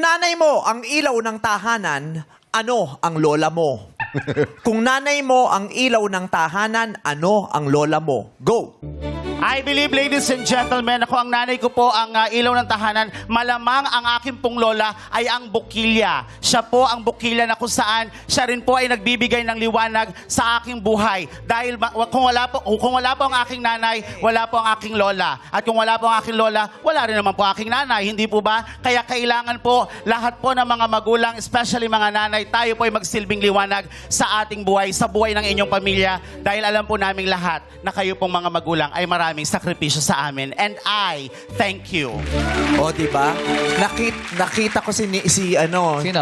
nanay mo ang ilaw ng tahanan, ano ang lola mo? Kung nanay mo ang ilaw ng tahanan, ano ang lola mo? Go! I believe, ladies and gentlemen, ako ang nanay ko po ang ilaw ng tahanan. Malamang ang aking pong lola ay ang bukilya. Siya po ang bukilya na kung saan siya rin po ay nagbibigay ng liwanag sa aking buhay. Dahil kung wala po ang aking nanay, wala po ang aking lola. At kung wala po ang aking lola, wala rin naman po aking nanay. Hindi po ba? Kaya kailangan po lahat po ng mga magulang, especially mga nanay, tayo po ay magsilbing liwanag sa ating buhay, sa buhay ng inyong pamilya. Dahil alam po naming lahat na kayo pong mga magulang ay maraming sakripisyo sa amin. And I thank you. O, di ba? Nakita ko Sino?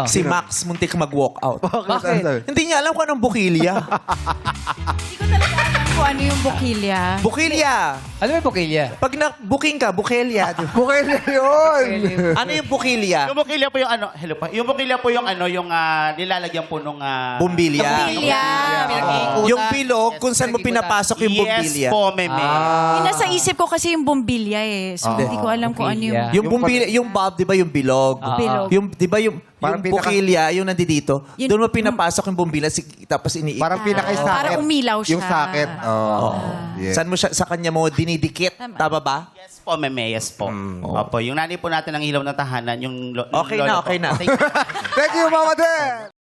si Max muntik mag-walk out. Bakit? Hindi niya alam kung anong bukilya. Hindi ko talaga alam kung ano yung bukilya. Bukilya! Ano may bukilya? Pag na-booking ka, bukilya. Bukay na yun! Ano yung bukilya? Yung bukilya po yung ano, hello pa. Yung bukilya po yung ano, yung nilalagyan po nung Bumbilya. Bumbilya. Yung bilog, kung saan mo pinapasok yung bumbilya. Yes po, meme. Yung nasa isip ko kasi yung bumbilya eh. So, hindi ko alam kung ano yung... Bumbilya. Yung bumbilya, yung bulb, di ba yung bilog? Bilog. Yung, di ba yung Parang bukilya, yung nandito, Yun- doon mo pinapasok yung bumbilya, tapos iniikot. Parang pinaka-socket. Para umilaw siya. Yung socket. Oh. Yeah. Saan mo siya, sa kanya mo dinidikit? Tama ba? Yes po, meme. Yes po. Opo, yung nanay po natin ang ilaw ng tahanan, yung Okay na, lolo po. okay na. Thank you. Thank you, Mama Den!